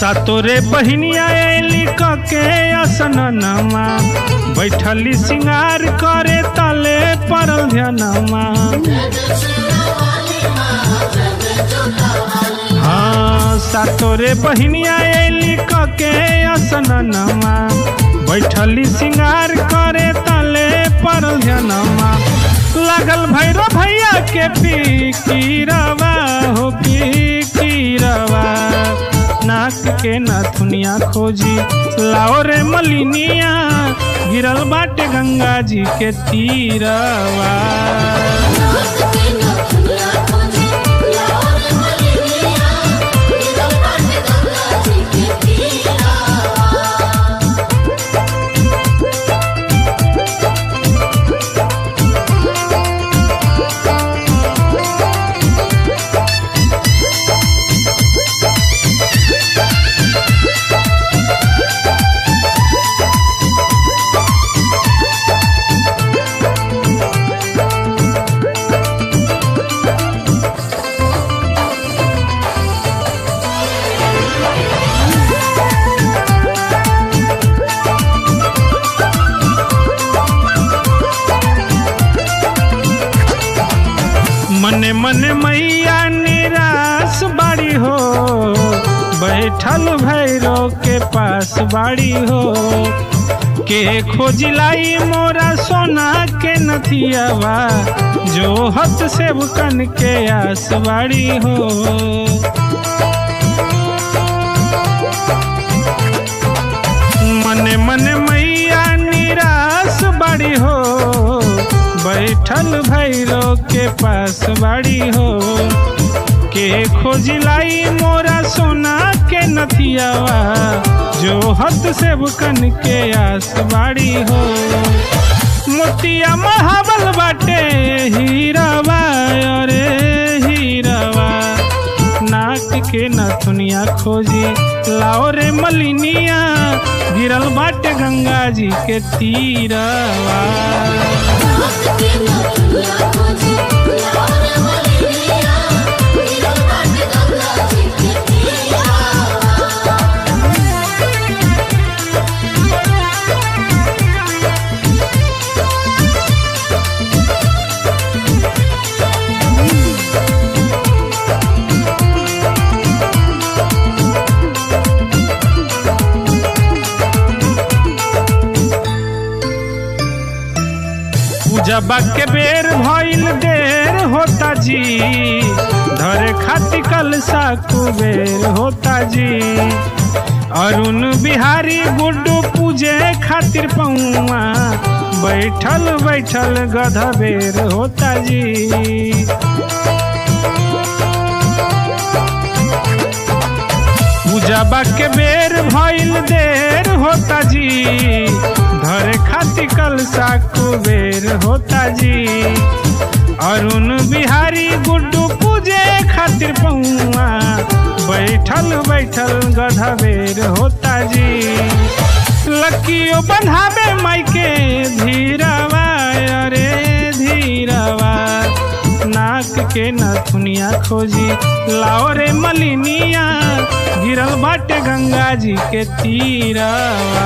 सातोरे बहिनिया एली के असनमा बैठली सिंगार करे तले परल ध्यानमा। हाँ सातोरे बहिनिया एली के असनमा बैठली सिंगार करे तले परल ध्यानमा। लागल भैरव भैया के पीकीरवा हो पीकीरवा नाक के नथुनिया खोजी लाओ रे मलिनिया गिरल बाटे गंगा जी के तीरवा। मने मने मैया निराश बाड़ी हो बैठल भैरव के पास बाड़ी हो। के खोजिलाई मोरा सोना के नथियावा जो हत सेवकन के आस बाड़ी हो। मने मने मैया निराश बाड़ी हो बैठल भैरव के पास बाड़ी हो। के खोजिलाई मोरा सोना के नथियावा जो हद सेवकन के आस बाड़ी हो। मोतिया महाबल बाटे हीरावा अरे हीरावा नाक के नथुनिया खोजी लाओ रे मलिनिया गिरल बाटे गंगा जी के तीरवा। पूजबा के बेर भइल देर होता जी धरे खाती कलसा कुबेर होता जी। अरुण बिहारी गुड्डू पूजे खातिर पौआ बैठल बैठल गधा बेर होता जी। पूजबा के बेर भइल देर होता जी धरे खाती कलसा कुबेर होता जी। अरुण बिहारी गुड्डू पूजे खातिर पौआ बैठल बैठल गधा बेर होता जी। लकियो बन्हावे माई के धीरवा अरे धीरवा नाक के नथुनिया खोजी लाओ रे मलिनिया गिरल बाटे गंगा जी के तीरवा।